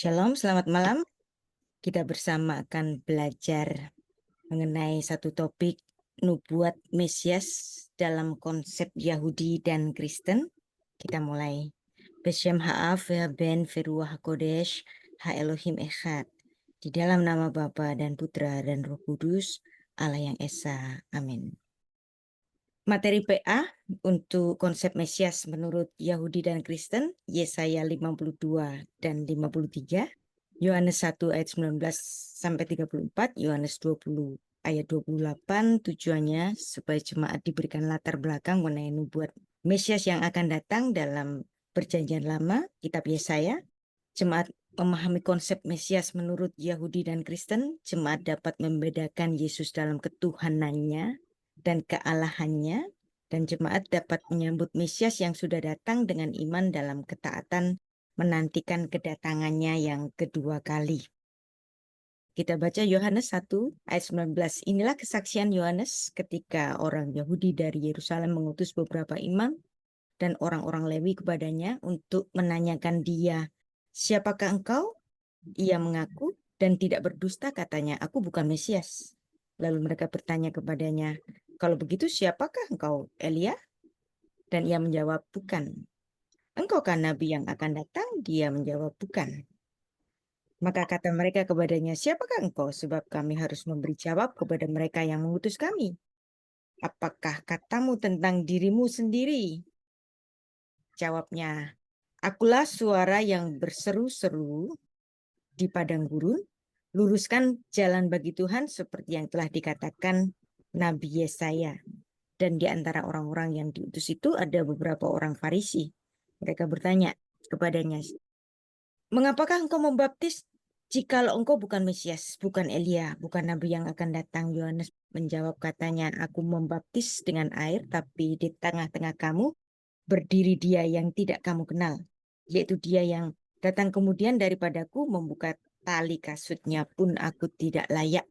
Shalom, selamat malam. Kita bersama akan belajar mengenai satu topik nubuat Mesias dalam konsep Yahudi dan Kristen. Kita mulai. Beshem Ha'av Ben Feruah Kodesh Ha Elohim Echad. Di dalam nama Bapa dan Putra dan Roh Kudus, Allah yang Esa. Amin. Materi PA untuk konsep Mesias menurut Yahudi dan Kristen, Yesaya 52 dan 53, Yohanes 1 ayat 19 sampai 34, Yohanes 20 ayat 28, tujuannya supaya jemaat diberikan latar belakang mengenai nubuat Mesias yang akan datang dalam Perjanjian Lama, kitab Yesaya. Jemaat memahami konsep Mesias menurut Yahudi dan Kristen, jemaat dapat membedakan Yesus dalam ketuhanannya dan kealahannya, dan jemaat dapat menyambut Mesias yang sudah datang dengan iman dalam ketaatan menantikan kedatangannya yang kedua kali. Kita baca Yohanes 1 ayat 19. Inilah kesaksian Yohanes ketika orang Yahudi dari Yerusalem mengutus beberapa imam dan orang-orang Lewi kepadanya untuk menanyakan dia, "Siapakah engkau?" Ia mengaku dan tidak berdusta, katanya, "Aku bukan Mesias." Lalu mereka bertanya kepadanya, "Kalau begitu siapakah engkau, Elia?" Dan ia menjawab, "Bukan." "Engkaukah nabi yang akan datang?" Dia menjawab, "Bukan." Maka kata mereka kepadanya, "Siapakah engkau? Sebab kami harus memberi jawab kepada mereka yang mengutus kami. Apakah katamu tentang dirimu sendiri?" Jawabnya, "Akulah suara yang berseru-seru di padang gurun, luruskan jalan bagi Tuhan seperti yang telah dikatakan Nabi Yesaya." Dan di antara orang-orang yang diutus itu ada beberapa orang Farisi. Mereka bertanya kepadanya, "Mengapakah engkau membaptis jikalau engkau bukan Mesias, bukan Elia, bukan Nabi yang akan datang?" Yohanes menjawab katanya, "Aku membaptis dengan air, tapi di tengah-tengah kamu berdiri Dia yang tidak kamu kenal, yaitu Dia yang datang kemudian daripadaku, membuka tali kasutnya pun aku tidak layak."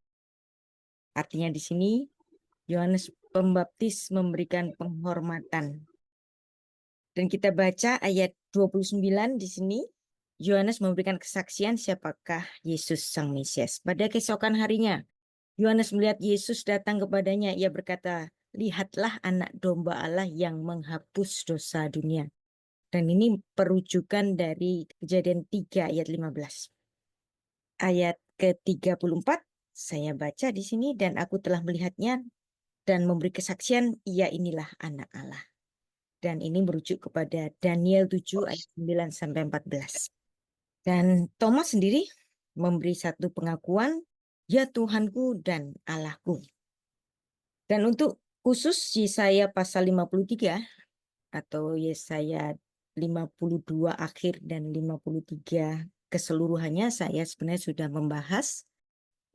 Artinya di sini Yohanes Pembaptis memberikan penghormatan. Dan kita baca ayat 29 di sini. Yohanes memberikan kesaksian siapakah Yesus Sang Mesias. Pada keesokan harinya, Yohanes melihat Yesus datang kepadanya. Ia berkata, "Lihatlah anak domba Allah yang menghapus dosa dunia." Dan ini perujukan dari Kejadian 3 ayat 15. Ayat ke-34 saya baca di sini, "Dan aku telah melihatnya dan memberi kesaksian, ia inilah anak Allah." Dan ini merujuk kepada Daniel 7 ayat 9 sampai 14. Dan Thomas sendiri memberi satu pengakuan, "Ya Tuhanku dan Allahku." Dan untuk khusus Yesaya pasal 53 atau Yesaya 52 akhir dan 53 keseluruhannya saya sebenarnya sudah membahas.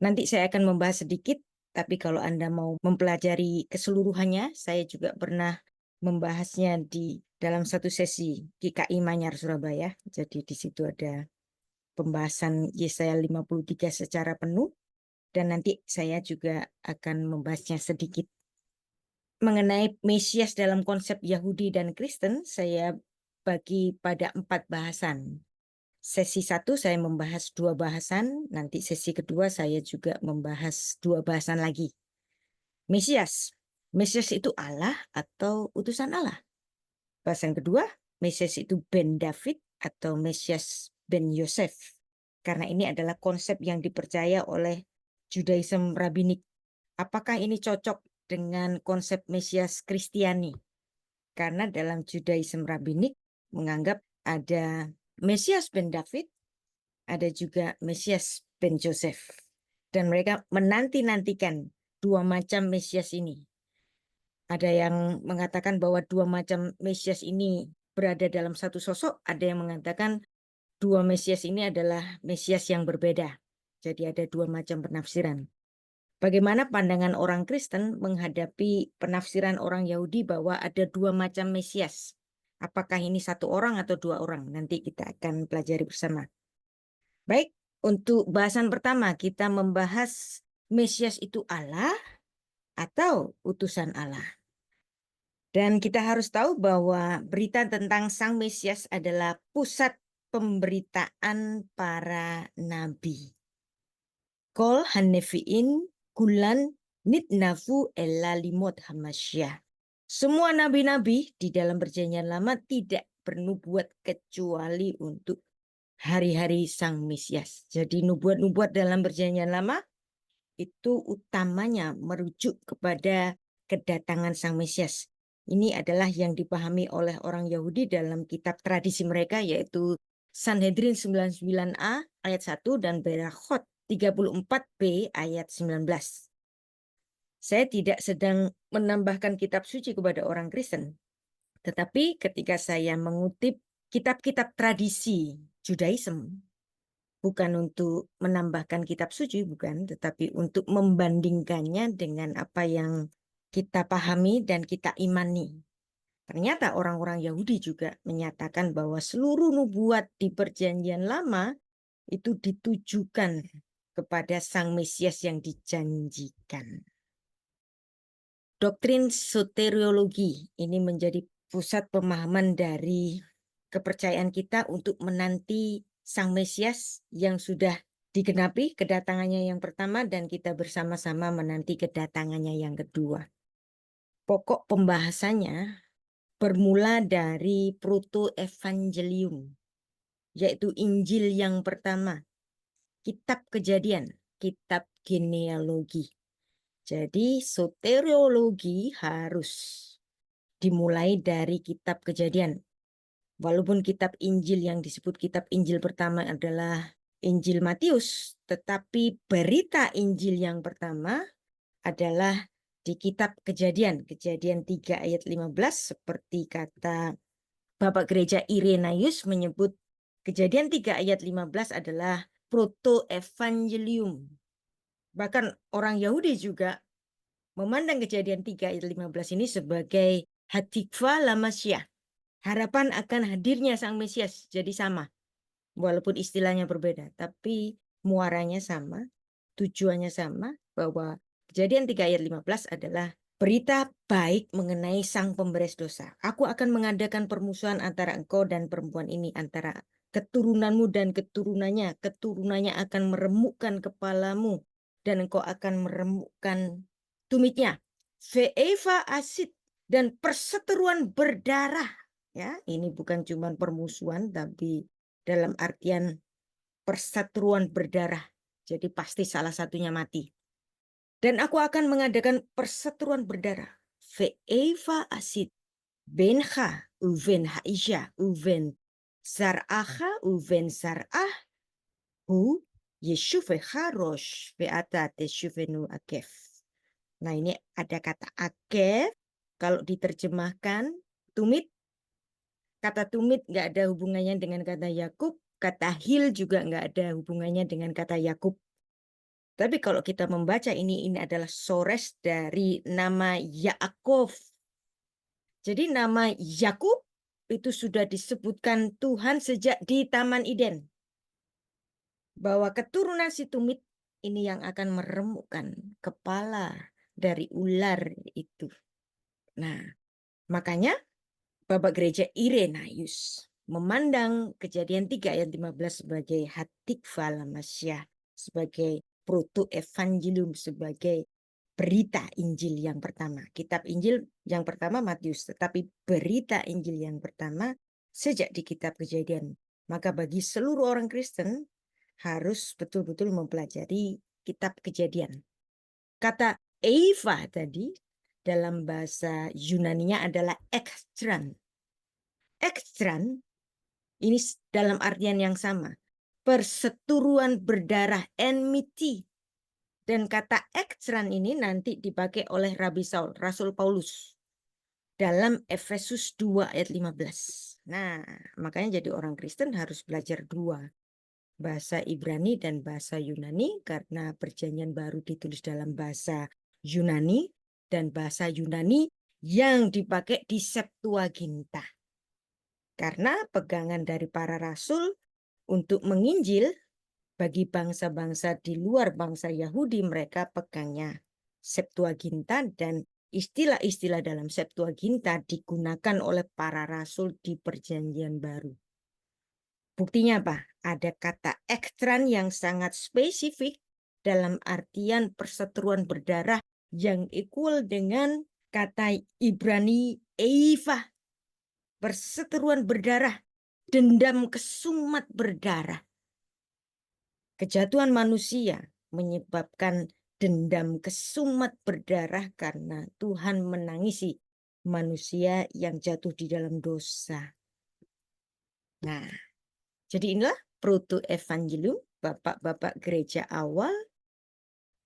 Nanti saya akan membahas sedikit, tapi kalau Anda mau mempelajari keseluruhannya, saya juga pernah membahasnya di dalam satu sesi GKI Manyar Surabaya. Jadi di situ ada pembahasan Yesaya 53 secara penuh, dan nanti saya juga akan membahasnya sedikit. Mengenai Mesias dalam konsep Yahudi dan Kristen, saya bagi pada 4 bahasan. Sesi 1 saya membahas 2 bahasan, nanti sesi kedua saya juga membahas 2 bahasan lagi. Mesias. Mesias itu Allah atau utusan Allah? Bahasan kedua, Mesias itu ben David atau Mesias ben Yosef. Karena ini adalah konsep yang dipercaya oleh Judaism Rabbinik. Apakah ini cocok dengan konsep Mesias Kristiani? Karena dalam Judaism Rabbinik menganggap ada Mesias ben David, ada juga Mesias ben Joseph. Dan mereka menanti-nantikan 2 macam Mesias ini. Ada yang mengatakan bahwa 2 macam Mesias ini berada dalam satu sosok, ada yang mengatakan 2 Mesias ini adalah Mesias yang berbeda. Jadi ada 2 macam penafsiran. Bagaimana pandangan orang Kristen menghadapi penafsiran orang Yahudi bahwa ada 2 macam Mesias? Apakah ini 1 orang atau 2 orang? Nanti kita akan pelajari bersama. Baik, untuk bahasan pertama kita membahas Mesias itu Allah atau utusan Allah. Dan kita harus tahu bahwa berita tentang Sang Mesias adalah pusat pemberitaan para nabi. Kol hanefiin kulan nitnafu ella limot hamasyah. Semua nabi-nabi di dalam perjanjian lama tidak bernubuat kecuali untuk hari-hari Sang Mesias. Jadi nubuat-nubuat dalam perjanjian lama itu utamanya merujuk kepada kedatangan Sang Mesias. Ini adalah yang dipahami oleh orang Yahudi dalam kitab tradisi mereka, yaitu Sanhedrin 99a ayat 1 dan Berachot 34b ayat 19. Saya tidak sedang menambahkan kitab suci kepada orang Kristen, tetapi ketika saya mengutip kitab-kitab tradisi Judaism, bukan untuk menambahkan kitab suci, bukan, tetapi untuk membandingkannya dengan apa yang kita pahami dan kita imani. Ternyata orang-orang Yahudi juga menyatakan bahwa seluruh nubuat di Perjanjian Lama itu ditujukan kepada Sang Mesias yang dijanjikan. Doktrin soteriologi ini menjadi pusat pemahaman dari kepercayaan kita untuk menanti Sang Mesias yang sudah digenapi kedatangannya yang pertama dan kita bersama-sama menanti kedatangannya yang kedua. Pokok pembahasannya bermula dari proto-evangelium, yaitu Injil yang pertama, kitab Kejadian, kitab genealogi. Jadi soteriologi harus dimulai dari kitab Kejadian. Walaupun kitab Injil yang disebut kitab Injil pertama adalah Injil Matius, tetapi berita Injil yang pertama adalah di kitab Kejadian, Kejadian 3 ayat 15, seperti kata Bapak Gereja Irenaeus menyebut Kejadian 3 ayat 15 adalah proto-evangelium. Bahkan orang Yahudi juga memandang Kejadian 3 ayat 15 ini sebagai hatikva lamasyah, harapan akan hadirnya Sang Mesias. Jadi sama, walaupun istilahnya berbeda, tapi muaranya sama, tujuannya sama, bahwa Kejadian 3 ayat 15 adalah berita baik mengenai Sang Pemberes dosa. Aku akan mengadakan permusuhan antara engkau dan perempuan ini, antara keturunanmu dan keturunannya. Keturunannya akan meremukkan kepalamu dan engkau akan meremukkan tumitnya. Ve'eva asid, dan perseteruan berdarah. Ya, ini bukan cuma permusuhan, tapi dalam artian perseteruan berdarah. Jadi pasti salah satunya mati. Dan aku akan mengadakan perseteruan berdarah. Ve'eva asid, benha uven haisha uven sar'aha uven sar'ah hu yeshuve harosh ve'ata teshuvenu akef. Nah, ini ada kata akef. Kalau diterjemahkan tumit, kata tumit nggak ada hubungannya dengan kata Yakub. Kata hil juga nggak ada hubungannya dengan kata Yakub. Tapi kalau kita membaca ini adalah sores dari nama Yaakov. Jadi nama Yakub itu sudah disebutkan Tuhan sejak di Taman Eden. Bahwa keturunan si tumit ini yang akan meremukkan kepala dari ular itu. Nah, makanya Bapak Gereja Irenaeus memandang Kejadian 3 ayat 15 sebagai hatikva lamasyah, sebagai proto-evangelium, sebagai berita Injil yang pertama. Kitab Injil yang pertama Matius, tetapi berita Injil yang pertama sejak di kitab Kejadian. Maka bagi seluruh orang Kristen harus betul-betul mempelajari kitab Kejadian. Kata Eva tadi dalam bahasa Yunaninya adalah ekstran. Ekstran ini dalam artian yang sama. Perseteruan berdarah, enmity. Dan kata ekstran ini nanti dipakai oleh Rabi Saul, Rasul Paulus. Dalam Efesus 2 ayat 15. Nah, makanya jadi orang Kristen harus belajar dua. Bahasa Ibrani dan bahasa Yunani, karena perjanjian baru ditulis dalam bahasa Yunani. Dan bahasa Yunani yang dipakai di Septuaginta. Karena pegangan dari para rasul untuk menginjil bagi bangsa-bangsa di luar bangsa Yahudi, mereka pegangnya Septuaginta, dan istilah-istilah dalam Septuaginta digunakan oleh para rasul di perjanjian baru. Buktinya apa? Ada kata ekstran yang sangat spesifik dalam artian perseteruan berdarah yang equal dengan kata Ibrani Eiva, perseteruan berdarah, dendam kesumat berdarah. Kejatuhan manusia menyebabkan dendam kesumat berdarah karena Tuhan menangisi manusia yang jatuh di dalam dosa. Nah, jadi inilah proto-evangelium, bapak-bapak gereja awal,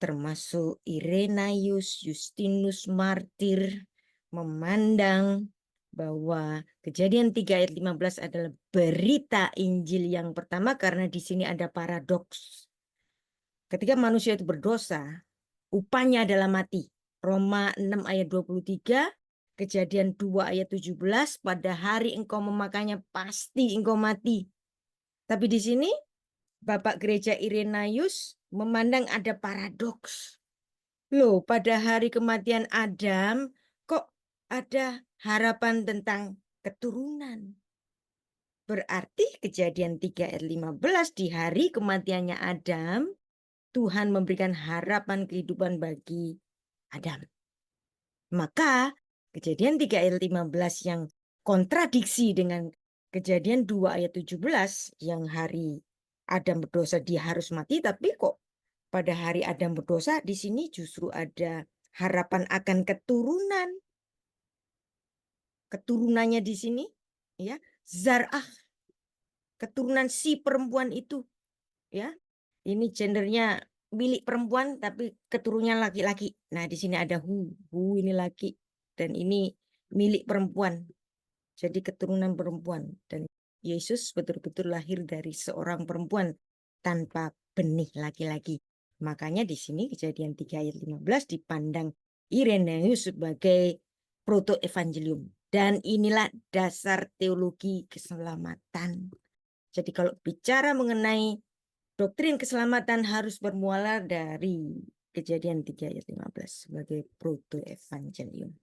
termasuk Irenaeus, Justinus Martir, memandang bahwa Kejadian 3 ayat 15 adalah berita Injil yang pertama, karena di sini ada paradoks. Ketika manusia itu berdosa, upahnya adalah mati. Roma 6 ayat 23, Kejadian 2 ayat 17, pada hari engkau memakannya pasti engkau mati. Tapi di sini Bapak Gereja Irenaeus memandang ada paradoks. Loh, pada hari kematian Adam kok ada harapan tentang keturunan. Berarti Kejadian 3 ayat 15, di hari kematiannya Adam, Tuhan memberikan harapan kehidupan bagi Adam. Maka Kejadian 3 ayat 15 yang kontradiksi dengan Kejadian 2 ayat 17 yang hari Adam berdosa dia harus mati, tapi kok pada hari Adam berdosa di sini justru ada harapan akan keturunan. Keturunannya di sini ya, zar'ah, keturunan si perempuan itu ya. Ini gendernya milik perempuan tapi keturunannya laki-laki. Nah, di sini ada hu ini laki dan ini milik perempuan. Jadi keturunan perempuan dan Yesus betul-betul lahir dari seorang perempuan tanpa benih laki-laki. Makanya di sini Kejadian 3 ayat 15 dipandang Irenaeus sebagai proto-evangelium. Dan inilah dasar teologi keselamatan. Jadi kalau bicara mengenai doktrin keselamatan harus bermula dari Kejadian 3 ayat 15 sebagai proto-evangelium.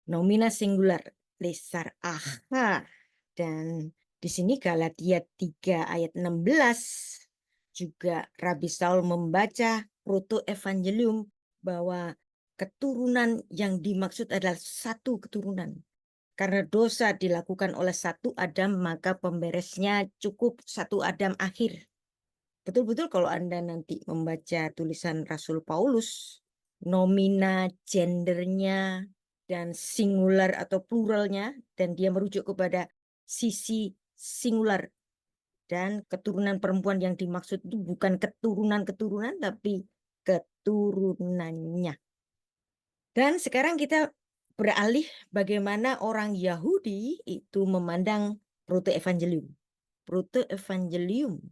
Nomina singular, lesar aha. Dan di sini Galatia 3 ayat 16 juga Rabi Saul membaca proto-evangelium bahwa keturunan yang dimaksud adalah satu keturunan. Karena dosa dilakukan oleh satu Adam, maka pemberesnya cukup satu Adam akhir. Betul-betul kalau Anda nanti membaca tulisan Rasul Paulus, nomina gendernya dan singular atau pluralnya, dan dia merujuk kepada sisi singular. Dan keturunan perempuan yang dimaksud itu bukan keturunan-keturunan, tapi keturunannya. Dan sekarang kita beralih bagaimana orang Yahudi itu memandang proto-evangelium. Proto-evangelium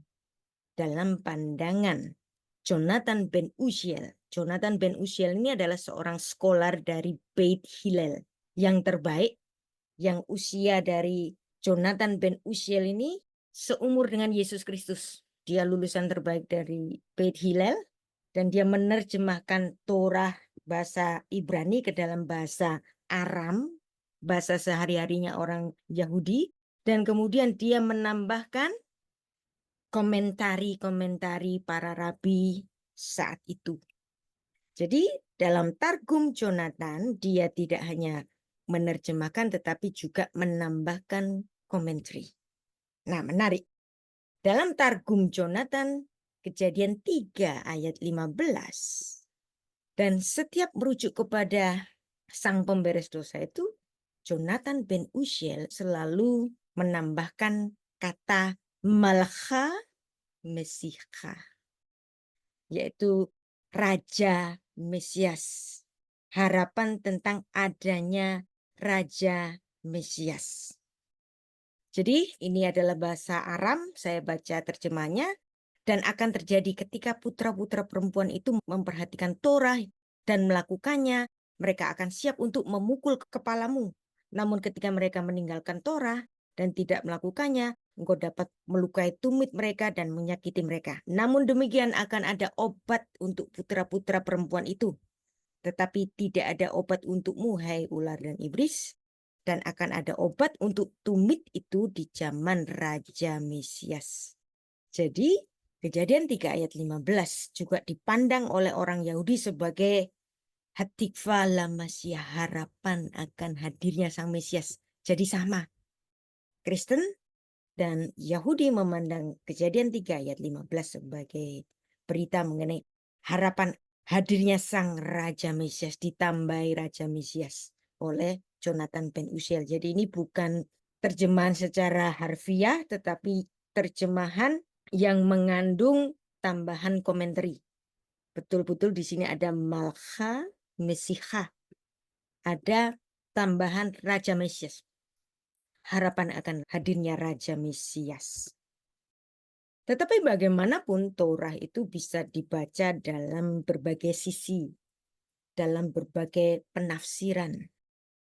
dalam pandangan Jonathan Ben Uziel. Jonathan Ben Uziel ini adalah seorang scholar dari Beit Hillel yang terbaik, yang usia dari Jonathan Ben Uziel ini seumur dengan Yesus Kristus. Dia lulusan terbaik dari Beit Hillel dan dia menerjemahkan Torah bahasa Ibrani ke dalam bahasa Aram, bahasa sehari-harinya orang Yahudi, dan kemudian dia menambahkan komentari-komentari para rabi saat itu. Jadi dalam Targum Jonathan dia tidak hanya menerjemahkan tetapi juga menambahkan komentari. Nah, menarik. Dalam Targum Jonathan Kejadian 3 ayat 15 dan setiap merujuk kepada sang pemberes dosa itu, Jonathan Ben Uziel selalu menambahkan kata Malcha Mesiha, yaitu Raja Mesias. Harapan tentang adanya Raja Mesias. Jadi ini adalah bahasa Aram, saya baca terjemahnya, dan akan terjadi ketika putra-putra perempuan itu memperhatikan Torah dan melakukannya, mereka akan siap untuk memukul kepalamu. Namun ketika mereka meninggalkan Torah dan tidak melakukannya, engkau dapat melukai tumit mereka dan menyakiti mereka. Namun demikian akan ada obat untuk putra-putra perempuan itu. Tetapi tidak ada obat untukmu, hai ular dan iblis. Dan akan ada obat untuk tumit itu di zaman Raja Mesias. Jadi Kejadian 3 ayat 15 juga dipandang oleh orang Yahudi sebagai hatikva lamasia, harapan akan hadirnya sang Mesias. Jadi sama. Kristen dan Yahudi memandang Kejadian 3 ayat 15 sebagai berita mengenai harapan hadirnya sang Raja Mesias, ditambahi Raja Mesias oleh Jonathan Ben Uziel. Jadi ini bukan terjemahan secara harfiah, tetapi terjemahan yang mengandung tambahan komentari. Betul-betul di sini ada Malcha Mesiha, ada tambahan Raja Mesias. Harapan akan hadirnya Raja Mesias. Tetapi bagaimanapun Torah itu bisa dibaca dalam berbagai sisi, dalam berbagai penafsiran.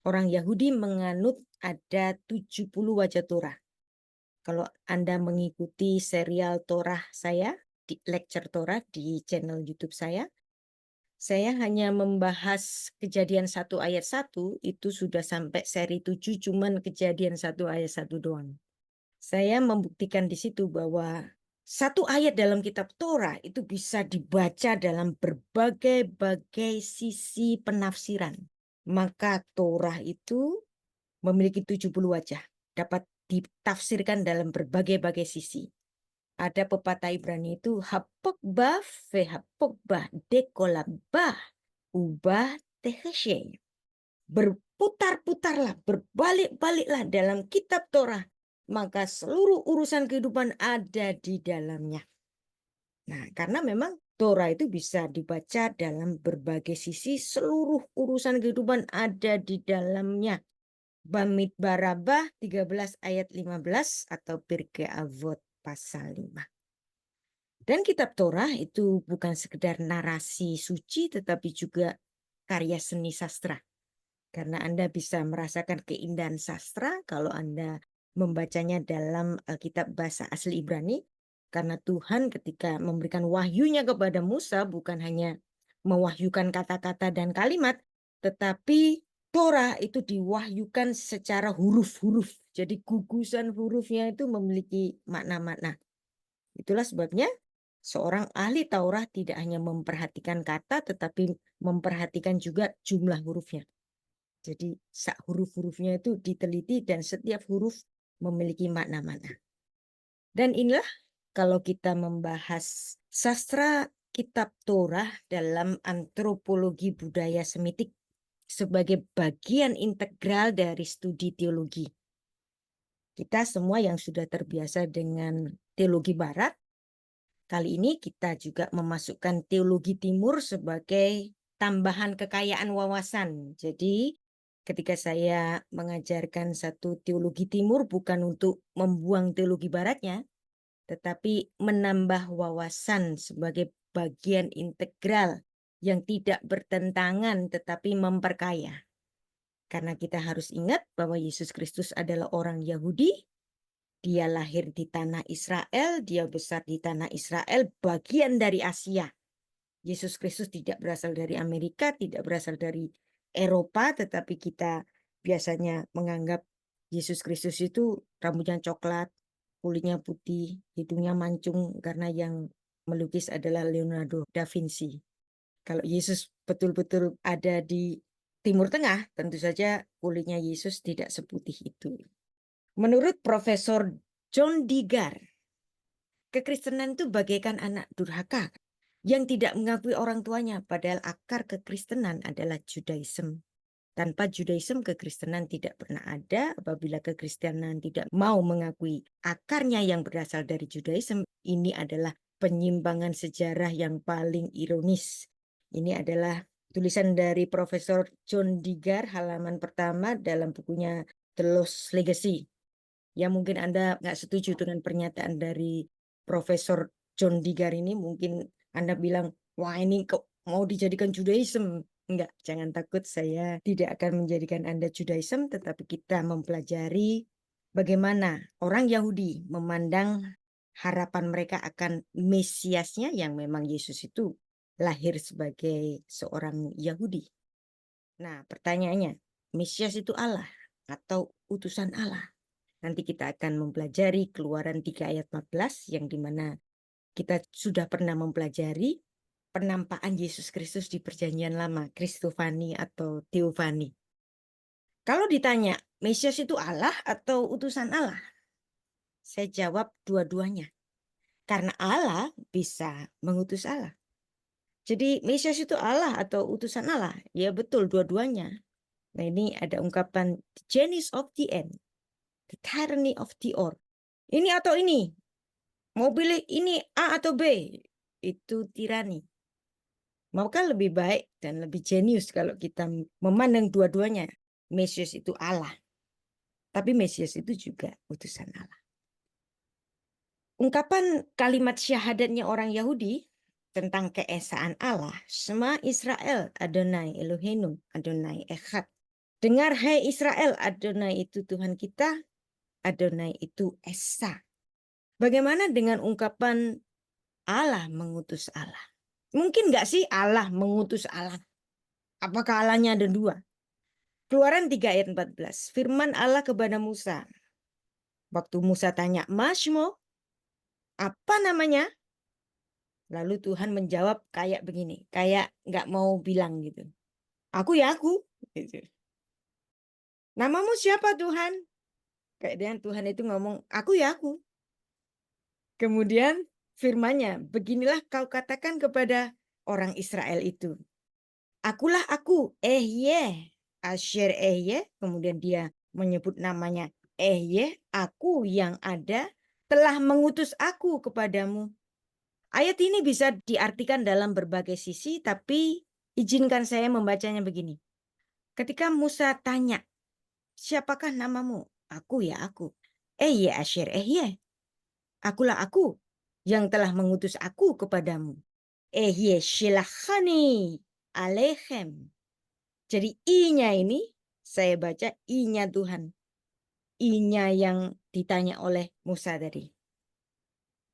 Orang Yahudi menganut ada 70 wajah Torah. Kalau Anda mengikuti serial Torah saya, di lecture Torah di channel YouTube saya hanya membahas Kejadian 1 ayat 1, itu sudah sampai seri 7, cuman Kejadian 1 ayat 1 doang. Saya membuktikan di situ bahwa satu ayat dalam kitab Torah itu bisa dibaca dalam berbagai-bagai sisi penafsiran. Maka Torah itu memiliki 70 wajah, dapat ditafsirkan dalam berbagai-bagai sisi. Ada pepatah Ibrani itu hapokbah vehapokbah dekolabah ubah teheshe. Berputar-putarlah, berbalik-baliklah dalam kitab Torah, maka seluruh urusan kehidupan ada di dalamnya. Nah, karena memang Torah itu bisa dibaca dalam berbagai sisi, seluruh urusan kehidupan ada di dalamnya. Bamidbarabah 13 ayat 15 atau Pirkei Avot pasal 5. Dan kitab Torah itu bukan sekedar narasi suci tetapi juga karya seni sastra. Karena Anda bisa merasakan keindahan sastra kalau Anda membacanya dalam Alkitab bahasa asli Ibrani. Karena Tuhan ketika memberikan wahyunya kepada Musa bukan hanya mewahyukan kata-kata dan kalimat, tetapi Torah itu diwahyukan secara huruf-huruf. Jadi gugusan hurufnya itu memiliki makna-makna. Itulah sebabnya seorang ahli Taurat tidak hanya memperhatikan kata tetapi memperhatikan juga jumlah hurufnya. Jadi huruf-hurufnya itu diteliti dan setiap huruf memiliki makna-makna. Dan inilah kalau kita membahas sastra kitab Torah dalam antropologi budaya Semitik sebagai bagian integral dari studi teologi. Kita semua yang sudah terbiasa dengan teologi barat, kali ini kita juga memasukkan teologi timur sebagai tambahan kekayaan wawasan. Jadi ketika saya mengajarkan satu teologi timur bukan untuk membuang teologi baratnya, tetapi menambah wawasan sebagai bagian integral yang tidak bertentangan tetapi memperkaya. Karena kita harus ingat bahwa Yesus Kristus adalah orang Yahudi, dia lahir di tanah Israel, dia besar di tanah Israel, bagian dari Asia. Yesus Kristus tidak berasal dari Amerika, tidak berasal dari Eropa, tetapi kita biasanya menganggap Yesus Kristus itu rambutnya coklat, kulitnya putih, hidungnya mancung karena yang melukis adalah Leonardo da Vinci. Kalau Yesus betul-betul ada di Timur Tengah, tentu saja kulitnya Yesus tidak seputih itu. Menurut Profesor John Digar, kekristenan itu bagaikan anak durhaka yang tidak mengakui orang tuanya, padahal akar kekristenan adalah Judaism. Tanpa Judaism, kekristenan tidak pernah ada. Apabila kekristenan tidak mau mengakui akarnya yang berasal dari Judaism, ini adalah penyimpangan sejarah yang paling ironis. Ini adalah tulisan dari Profesor John Digar, halaman pertama dalam bukunya The Lost Legacy. Ya mungkin Anda nggak setuju dengan pernyataan dari Profesor John Digar ini, mungkin Anda bilang, wah ini kok mau dijadikan Judaism. Enggak, jangan takut, saya tidak akan menjadikan Anda Judaism, tetapi kita mempelajari bagaimana orang Yahudi memandang harapan mereka akan Mesiasnya yang memang Yesus itu lahir sebagai seorang Yahudi. Nah, pertanyaannya, Mesias itu Allah atau utusan Allah? Nanti kita akan mempelajari Keluaran 3 ayat 14 yang dimana kita sudah pernah mempelajari penampakan Yesus Kristus di Perjanjian Lama, Kristofani atau Teofani. Kalau ditanya, Mesias itu Allah atau utusan Allah? Saya jawab dua-duanya. Karena Allah bisa mengutus Allah. Jadi Mesias itu Allah atau utusan Allah? Ya betul, dua-duanya. Nah ini ada ungkapan the genius of the end, the tyranny of the or. Ini atau ini? Mau pilih ini A atau B? Itu tirani. Maka lebih baik dan lebih jenius kalau kita memandang dua-duanya. Mesias itu Allah. Tapi Mesias itu juga utusan Allah. Ungkapan kalimat syahadatnya orang Yahudi tentang keesaan Allah. Shema Israel, Adonai Eloheinu, Adonai Echad. Dengar hai Israel, Adonai itu Tuhan kita, Adonai itu Esa. Bagaimana dengan ungkapan Allah mengutus Allah? Mungkin nggak sih Allah mengutus Allah? Apakah Allahnya ada dua? Keluaran 3 ayat 14. Firman Allah kepada Musa. Waktu Musa tanya, Masmo, apa namanya? Lalu Tuhan menjawab kayak begini, kayak nggak mau bilang gitu. Aku ya aku. Gitu. Namamu siapa Tuhan? Kayak dengan Tuhan itu ngomong, aku ya aku. Kemudian firman-Nya, beginilah kau katakan kepada orang Israel itu. Akulah aku, Ehye, Asher Ehye. Kemudian dia menyebut namanya Ehye, aku yang ada telah mengutus aku kepadamu. Ayat ini bisa diartikan dalam berbagai sisi, tapi izinkan saya membacanya begini. Ketika Musa tanya, siapakah namamu? Aku ya aku. Ehye Asher Ehye. Akulah aku yang telah mengutus aku kepadamu. Ehye shilachani alechem. Jadi I-nya ini saya baca I-nya Tuhan. I-nya yang ditanya oleh Musa tadi.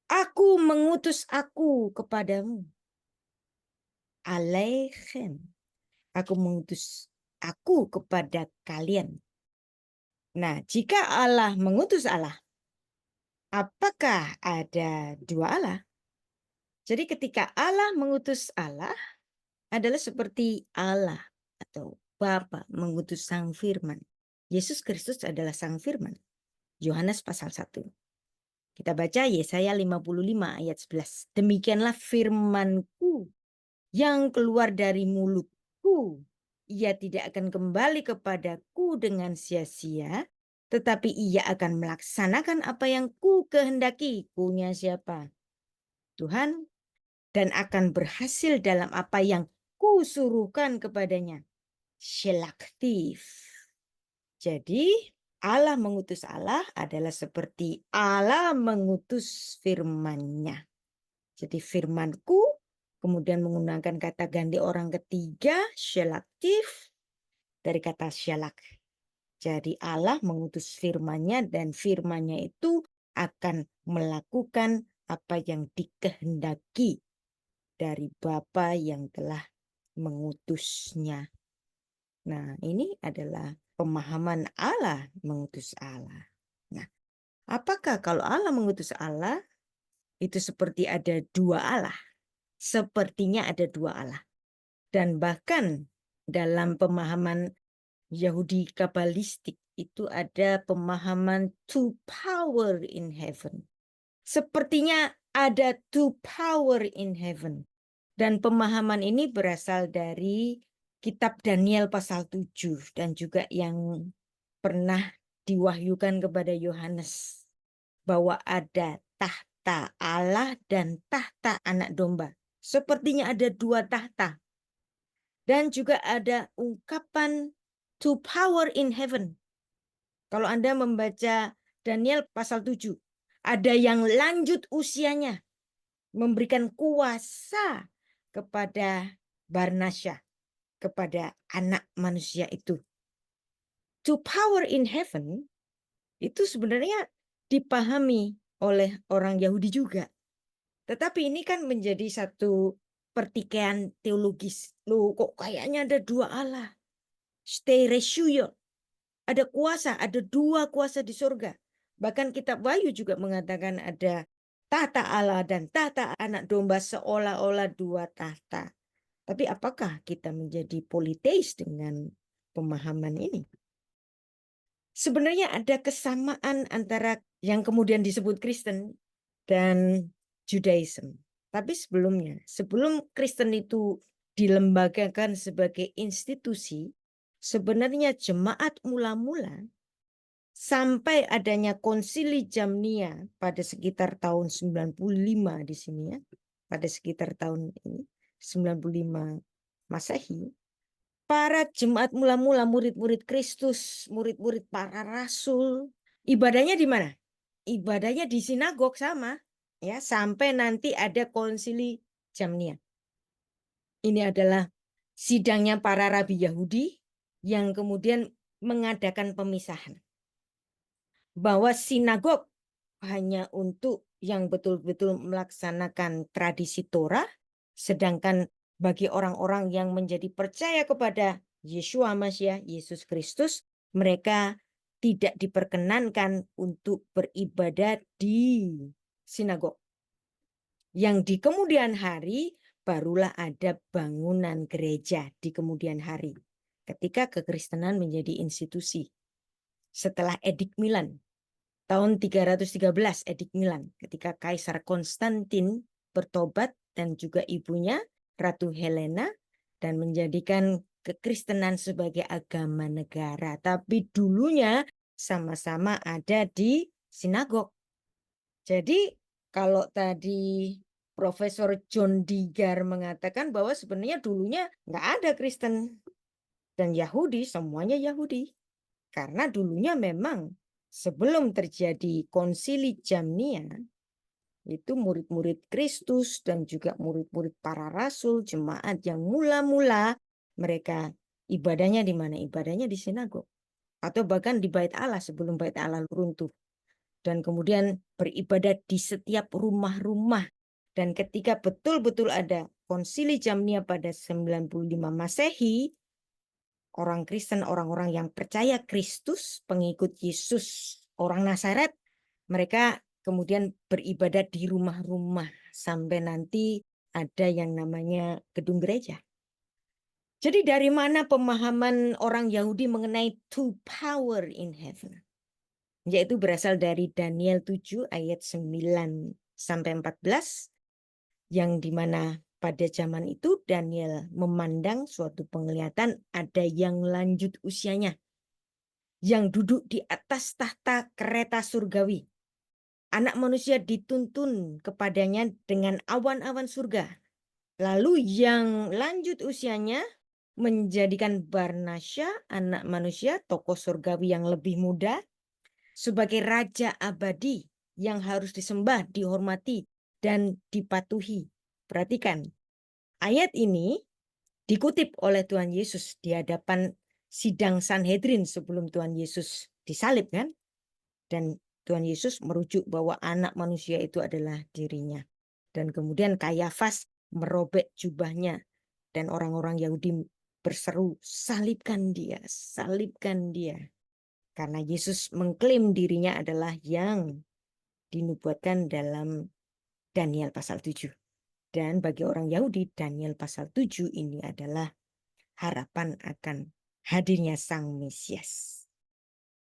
Aku mengutus aku kepadamu. Alechem. Aku mengutus aku kepada kalian. Nah, jika Allah mengutus Allah, apakah ada dua Allah? Jadi ketika Allah mengutus Allah adalah seperti Allah atau Bapa mengutus Sang Firman. Yesus Kristus adalah Sang Firman. Yohanes pasal 1. Kita baca Yesaya 55 ayat 11. Demikianlah firman-Ku yang keluar dari mulut-Ku. Ia tidak akan kembali kepadaku dengan sia-sia, tetapi ia akan melaksanakan apa yang Ku kehendaki. Ku-nya siapa? Tuhan. Dan akan berhasil dalam apa yang Ku suruhkan kepadanya. Selektif. Jadi Allah mengutus Allah adalah seperti Allah mengutus firman-Nya. Jadi firman-Ku kemudian menggunakan kata ganti orang ketiga, selektif, dari kata syalak. Jadi Allah mengutus firman-Nya dan firman-Nya itu akan melakukan apa yang dikehendaki dari Bapa yang telah mengutusnya. Nah, ini adalah pemahaman Allah mengutus Allah. Nah, apakah kalau Allah mengutus Allah, itu seperti ada dua Allah? Sepertinya ada dua Allah. Dan bahkan dalam pemahaman Yahudi Kabalistik itu ada pemahaman two power in heaven. Sepertinya ada two power in heaven. Dan pemahaman ini berasal dari kitab Daniel pasal 7 dan juga yang pernah diwahyukan kepada Yohanes bahwa ada tahta Allah dan tahta anak domba. Sepertinya ada dua tahta. Dan juga ada ungkapan to power in heaven. Kalau Anda membaca Daniel pasal 7, ada yang lanjut usianya, memberikan kuasa kepada Barnasya, kepada anak manusia itu. To power in heaven itu sebenarnya dipahami oleh orang Yahudi juga. Tetapi ini kan menjadi satu pertikaian teologis. Loh, kok kayaknya ada dua Allah? Stay ratio. Ada kuasa, ada dua kuasa di surga. Bahkan kitab Wahyu juga mengatakan ada tahta Allah dan tahta anak domba seolah-olah dua tahta. Tapi apakah kita menjadi politeis dengan pemahaman ini? Sebenarnya ada kesamaan antara yang kemudian disebut Kristen dan Judaism. Tapi sebelumnya, sebelum Kristen itu dilembagakan sebagai institusi, sebenarnya jemaat mula-mula sampai adanya konsili Jamnia pada sekitar tahun 95 di sini ya, pada sekitar tahun ini 95 Masehi, para jemaat mula-mula, murid-murid Kristus, murid-murid para rasul, ibadahnya di mana? Ibadahnya di sinagog sama, ya, sampai nanti ada konsili Jamnia. Ini adalah sidangnya para rabi Yahudi yang kemudian mengadakan pemisahan. Bahwa sinagog hanya untuk yang betul-betul melaksanakan tradisi Torah, sedangkan bagi orang-orang yang menjadi percaya kepada Yeshua Mashiach, Yesus Kristus, mereka tidak diperkenankan untuk beribadah di sinagog. Yang di kemudian hari barulah ada bangunan gereja di kemudian hari. Ketika kekristenan menjadi institusi. Setelah Edik Milan. Tahun 313 Edik Milan. Ketika Kaisar Konstantin bertobat dan juga ibunya Ratu Helena. Dan menjadikan kekristenan sebagai agama negara. Tapi dulunya sama-sama ada di sinagog. Jadi kalau tadi Profesor John Digar mengatakan bahwa sebenarnya dulunya nggak ada Kristen dan Yahudi, semuanya Yahudi. Karena dulunya memang sebelum terjadi konsili Jamnia, itu murid-murid Kristus dan juga murid-murid para rasul, jemaat yang mula-mula mereka ibadahnya di mana? Ibadahnya di sinagog. Atau bahkan di Bait Allah sebelum Bait Allah runtuh. Dan kemudian beribadah di setiap rumah-rumah. Dan ketika betul-betul ada konsili Jamnia pada 95 Masehi, orang Kristen, orang-orang yang percaya Kristus, pengikut Yesus, orang Nazaret, mereka kemudian beribadah di rumah-rumah sampai nanti ada yang namanya gedung gereja. Jadi dari mana pemahaman orang Yahudi mengenai two power in heaven? Yaitu berasal dari Daniel 7 ayat 9 sampai 14 yang dimana pada zaman itu Daniel memandang suatu penglihatan ada yang lanjut usianya yang duduk di atas tahta kereta surgawi. Anak manusia dituntun kepadanya dengan awan-awan surga. Lalu yang lanjut usianya menjadikan Barnasya, anak manusia, tokoh surgawi yang lebih muda, sebagai raja abadi yang harus disembah, dihormati, dan dipatuhi. Perhatikan, ayat ini dikutip oleh Tuhan Yesus di hadapan sidang Sanhedrin sebelum Tuhan Yesus disalib kan? Dan Tuhan Yesus merujuk bahwa anak manusia itu adalah dirinya. Dan kemudian Kayafas merobek jubahnya dan orang-orang Yahudi berseru, salibkan dia, salibkan dia. Karena Yesus mengklaim dirinya adalah yang dinubuatkan dalam Daniel pasal 7. Dan bagi orang Yahudi, Daniel pasal 7 ini adalah harapan akan hadirnya Sang Mesias.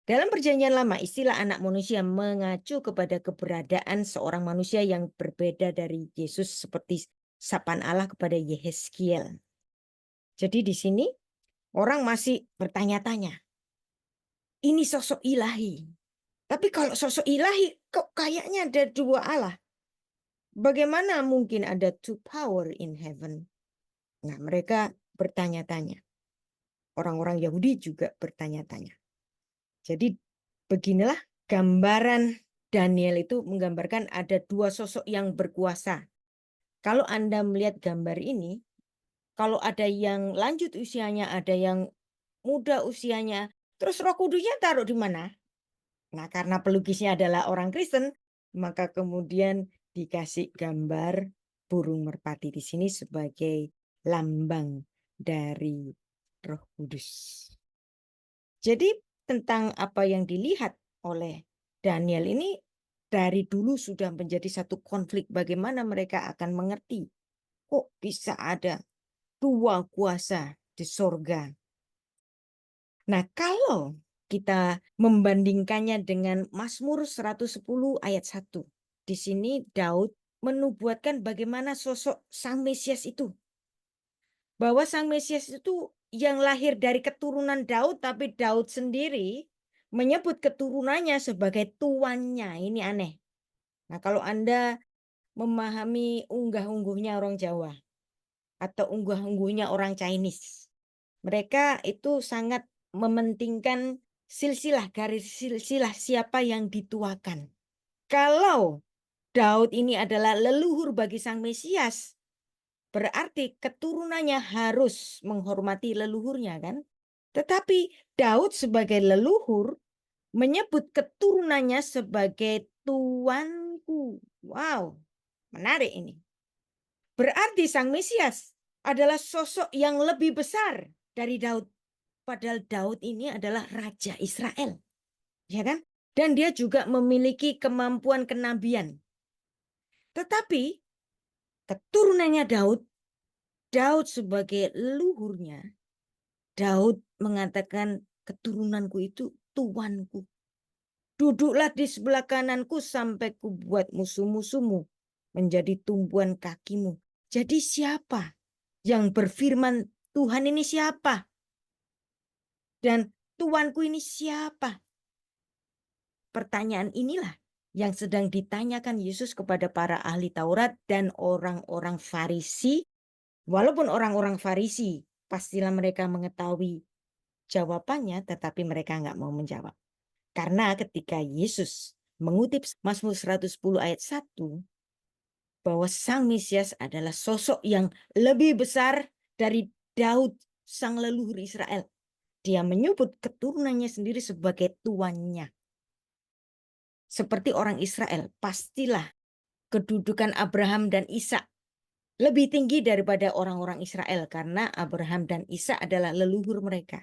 Dalam perjanjian lama, istilah anak manusia mengacu kepada keberadaan seorang manusia yang berbeda dari Yesus seperti sapaan Allah kepada Yehezkiel. Jadi di sini orang masih bertanya-tanya, ini sosok ilahi. Tapi kalau sosok ilahi kok kayaknya ada dua Allah. Bagaimana mungkin ada two power in heaven? Nah, mereka bertanya-tanya. Orang-orang Yahudi juga bertanya-tanya. Jadi beginilah gambaran Daniel itu menggambarkan ada dua sosok yang berkuasa. Kalau Anda melihat gambar ini, kalau ada yang lanjut usianya, ada yang muda usianya, terus Roh Kudusnya taruh di mana? Nah, karena pelukisnya adalah orang Kristen, maka kemudian dikasih gambar burung merpati di sini sebagai lambang dari Roh Kudus. Jadi tentang apa yang dilihat oleh Daniel ini dari dulu sudah menjadi satu konflik bagaimana mereka akan mengerti. Kok bisa ada dua kuasa di sorga? Nah, kalau kita membandingkannya dengan Mazmur 110 ayat 1. Di sini Daud menubuatkan bagaimana sosok Sang Mesias itu. Bahwa Sang Mesias itu yang lahir dari keturunan Daud, tapi Daud sendiri menyebut keturunannya sebagai tuannya. Ini aneh. Nah, kalau Anda memahami unggah-ungguhnya orang Jawa atau unggah-ungguhnya orang Chinese, mereka itu sangat mementingkan silsilah, garis silsilah siapa yang dituakan. Kalau Daud ini adalah leluhur bagi Sang Mesias, berarti keturunannya harus menghormati leluhurnya kan? Tetapi Daud sebagai leluhur menyebut keturunannya sebagai tuanku. Wow, menarik ini. Berarti Sang Mesias adalah sosok yang lebih besar dari Daud. Padahal Daud ini adalah Raja Israel. ya kan? Dan dia juga memiliki kemampuan kenabian. Tetapi keturunannya Daud, Daud sebagai leluhurnya, Daud mengatakan keturunanku itu tuanku. Duduklah di sebelah kananku sampai kubuat musuh-musuhmu menjadi tumpuan kakimu. Jadi siapa yang berfirman Tuhan ini siapa? Dan tuanku ini siapa? Pertanyaan inilah yang sedang ditanyakan Yesus kepada para ahli Taurat dan orang-orang Farisi. Walaupun orang-orang Farisi pastilah mereka mengetahui jawabannya, tetapi mereka nggak mau menjawab. Karena ketika Yesus mengutip Mazmur 110 ayat 1, bahwa Sang Mesias adalah sosok yang lebih besar dari Daud, sang leluhur Israel. Dia menyebut keturunannya sendiri sebagai tuannya. Seperti orang Israel, pastilah kedudukan Abraham dan Ishak lebih tinggi daripada orang-orang Israel karena Abraham dan Ishak adalah leluhur mereka.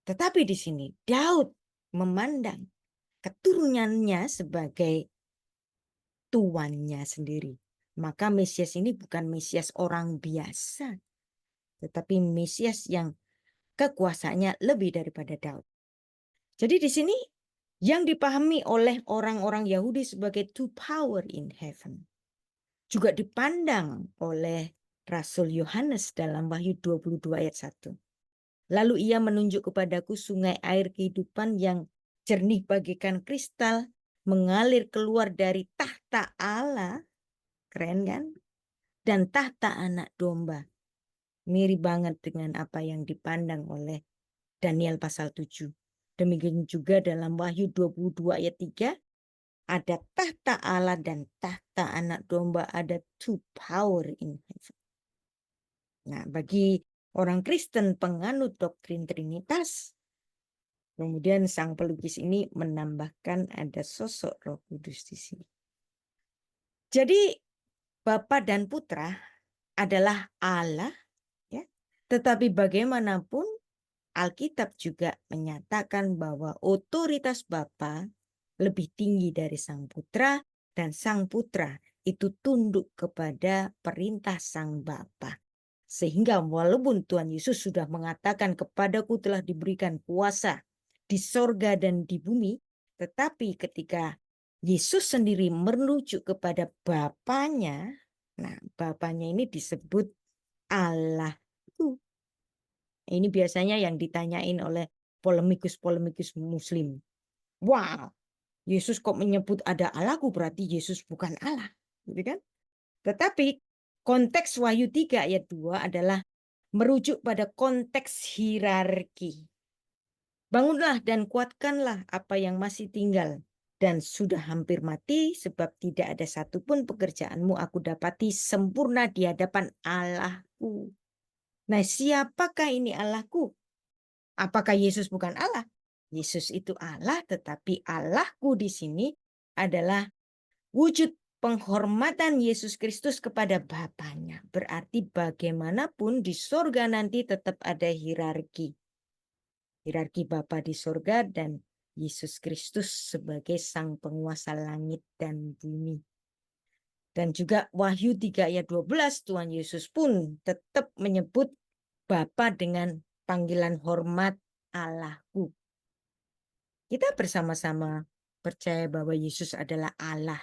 Tetapi di sini Daud memandang keturunannya sebagai tuannya sendiri. Maka Mesias ini bukan Mesias orang biasa, tetapi Mesias yang kekuasaannya lebih daripada Daud. Jadi di sini yang dipahami oleh orang-orang Yahudi sebagai two power in heaven juga dipandang oleh Rasul Yohanes dalam Wahyu 22 ayat 1. Lalu ia menunjuk kepadaku sungai air kehidupan yang jernih bagaikan kristal mengalir keluar dari tahta Allah. Keren kan? Dan tahta anak domba. Mirip banget dengan apa yang dipandang oleh Daniel pasal 7. Demikian juga dalam Wahyu 22 ayat 3. Ada tahta Allah dan tahta anak domba. Ada two power in heaven. Nah, bagi orang Kristen penganut doktrin Trinitas, kemudian sang pelukis ini menambahkan ada sosok Roh Kudus di sini. Jadi Bapa dan Putra adalah Allah, ya. Tetapi bagaimanapun Alkitab juga menyatakan bahwa otoritas Bapa lebih tinggi dari Sang Putra dan Sang Putra itu tunduk kepada perintah Sang Bapa. Sehingga walaupun Tuhan Yesus sudah mengatakan kepadaku telah diberikan kuasa di sorga dan di bumi, tetapi ketika Yesus sendiri merujuk kepada Bapanya, nah Bapanya ini disebut Allah. Ini biasanya yang ditanyain oleh polemikus-polemikus Muslim. Wah, Yesus kok menyebut ada Allahku, berarti Yesus bukan Allah, gitu kan? Tetapi konteks Wahyu 3 ayat 2 adalah merujuk pada konteks hierarki. Bangunlah dan kuatkanlah apa yang masih tinggal dan sudah hampir mati, sebab tidak ada satupun pekerjaanmu aku dapati sempurna di hadapan Allahku. Nah, siapakah ini Allahku? Apakah Yesus bukan Allah? Yesus itu Allah, tetapi Allahku di sini adalah wujud penghormatan Yesus Kristus kepada Bapaknya. Berarti bagaimanapun di sorga nanti tetap ada hierarki. Hierarki Bapa di sorga dan Yesus Kristus sebagai sang penguasa langit dan bumi. Dan juga Wahyu 3 ayat 12 Tuhan Yesus pun tetap menyebut Bapa dengan panggilan hormat Allahku. Kita bersama-sama percaya bahwa Yesus adalah Allah.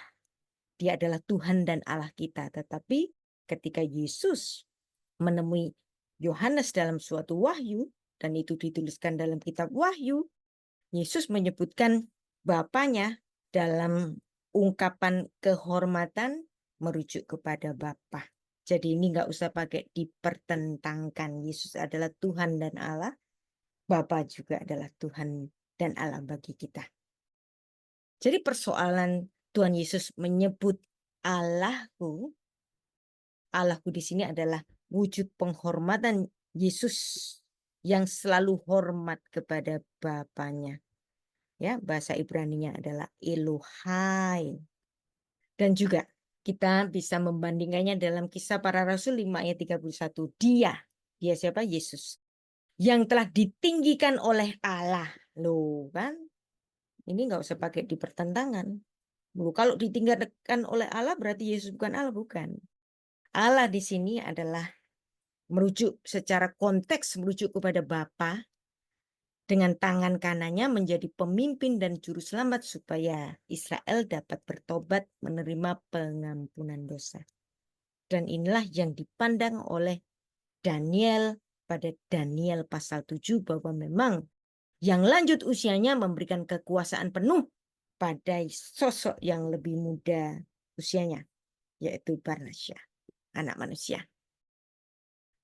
Dia adalah Tuhan dan Allah kita. Tetapi ketika Yesus menemui Yohanes dalam suatu wahyu, dan itu dituliskan dalam kitab Wahyu, Yesus menyebutkan Bapanya dalam ungkapan kehormatan merujuk kepada Bapa. Jadi ini nggak usah pakai dipertentangkan. Yesus adalah Tuhan dan Allah. Bapa juga adalah Tuhan dan Allah bagi kita. Jadi persoalan Tuhan Yesus menyebut Allahku, Allahku di sini adalah wujud penghormatan Yesus yang selalu hormat kepada Bapanya. Ya, bahasa Ibrani-nya adalah Elohai. Dan juga kita bisa membandingkannya dalam Kisah Para Rasul 5 ayat 31. Dia siapa? Yesus. Yang telah ditinggikan oleh Allah. Loh kan? Ini nggak usah pakai dipertentangkan. Kalau ditinggalkan oleh Allah berarti Yesus bukan Allah, bukan. Allah di sini adalah merujuk secara konteks merujuk kepada Bapa, dengan tangan kanannya menjadi pemimpin dan juru selamat supaya Israel dapat bertobat menerima pengampunan dosa. Dan inilah yang dipandang oleh Daniel pada Daniel pasal 7 bahwa memang yang lanjut usianya memberikan kekuasaan penuh pada sosok yang lebih muda usianya, yaitu Barnasya, anak manusia.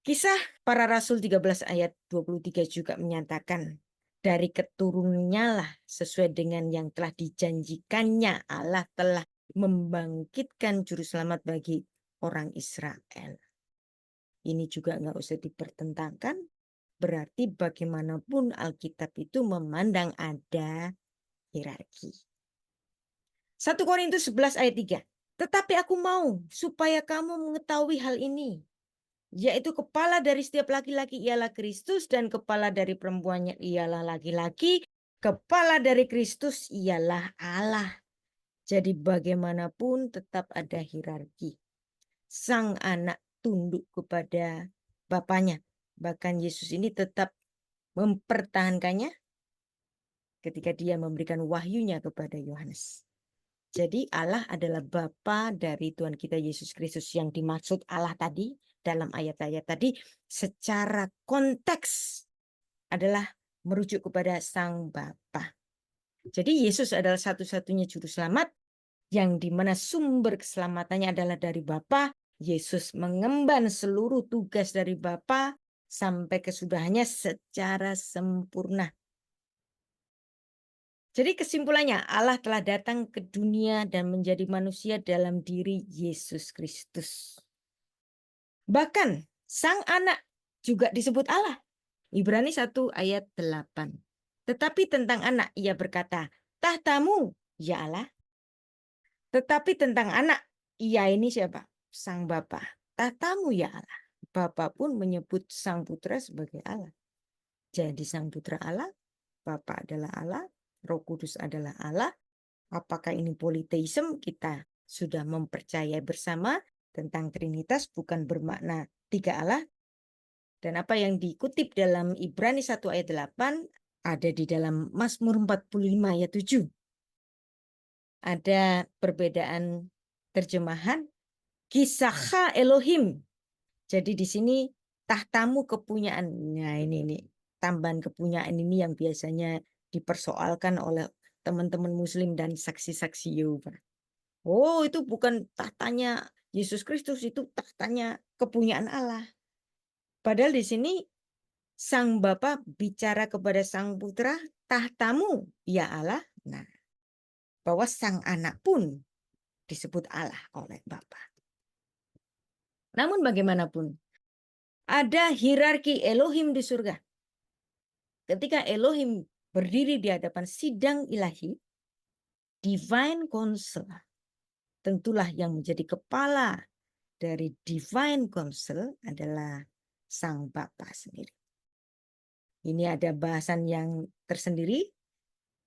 Kisah para Rasul 13 ayat 23 juga menyatakan, dari keturunannya lah sesuai dengan yang telah dijanjikannya Allah telah membangkitkan juru selamat bagi orang Israel. Ini juga nggak usah dipertentangkan. Berarti bagaimanapun Alkitab itu memandang ada hierarki. 1 Korintus 11 ayat 3. Tetapi aku mau supaya kamu mengetahui hal ini, yaitu kepala dari setiap laki-laki ialah Kristus dan kepala dari perempuannya ialah laki-laki, kepala dari Kristus ialah Allah. Jadi bagaimanapun tetap ada hierarki. Sang anak tunduk kepada bapaknya. Bahkan Yesus ini tetap mempertahankannya ketika dia memberikan wahyunya kepada Yohanes. Jadi Allah adalah Bapa dari Tuhan kita Yesus Kristus. Yang dimaksud Allah tadi dalam ayat-ayat tadi secara konteks adalah merujuk kepada Sang Bapa. Jadi Yesus adalah satu-satunya juru selamat yang dimana sumber keselamatannya adalah dari Bapa. Yesus mengemban seluruh tugas dari Bapa sampai kesudahannya secara sempurna. Jadi kesimpulannya, Allah telah datang ke dunia dan menjadi manusia dalam diri Yesus Kristus. Bahkan sang anak juga disebut Allah. Ibrani 1 ayat 8. Tetapi tentang anak ia berkata, tahtamu ya Allah. Tetapi tentang anak, ia ini siapa? Sang Bapa. Tahtamu ya Allah. Bapa pun menyebut sang putra sebagai Allah. Jadi sang putra Allah, Bapa adalah Allah, Roh Kudus adalah Allah. Apakah ini politeisme? Kita sudah mempercayai bersama tentang Trinitas, bukan bermakna tiga Allah. Dan apa yang dikutip dalam Ibrani 1 ayat 8 ada di dalam Mazmur 45 ayat 7. Ada perbedaan terjemahan. Kisahha Elohim. Jadi di sini tahtamu kepunyaan. Nah ini tambahan kepunyaan ini yang biasanya dipersoalkan oleh teman-teman Muslim dan saksi-saksi Yehova. Oh, itu bukan tahtanya Yesus Kristus, itu tahtanya kepunyaan Allah. Padahal di sini Sang Bapa bicara kepada Sang Putra, tahtamu ya Allah. Nah, bahwa Sang Anak pun disebut Allah oleh Bapa. Namun bagaimanapun, ada hierarki Elohim di surga. Ketika Elohim berdiri di hadapan sidang ilahi, Divine Council, tentulah yang menjadi kepala dari Divine Council adalah Sang Bapa sendiri. Ini ada bahasan yang tersendiri.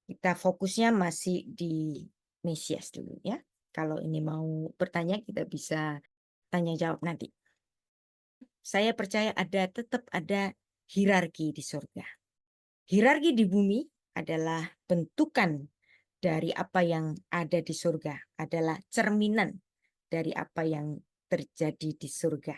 Kita fokusnya masih di Mesias dulu ya. Kalau ini mau bertanya kita bisa tanya jawab nanti. Saya percaya tetap ada hierarki di surga. Hierarki di bumi adalah bentukan dari apa yang ada di surga, adalah cerminan dari apa yang terjadi di surga.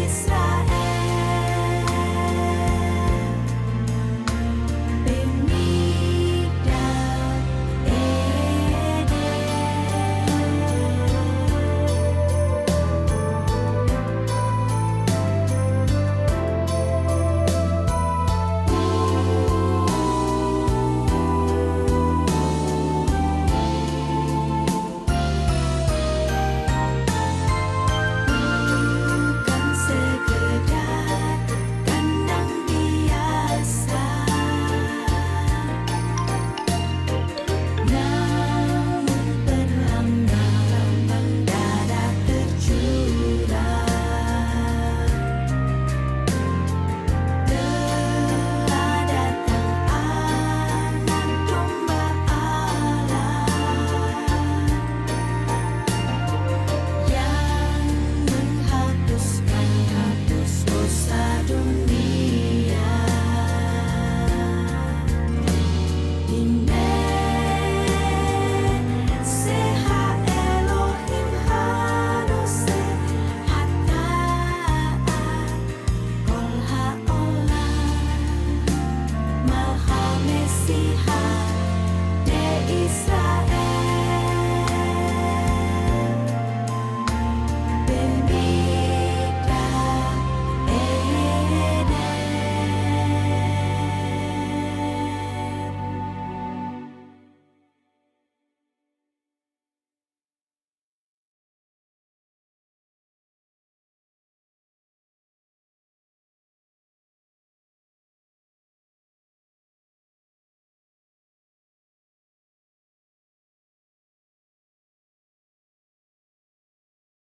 Israel.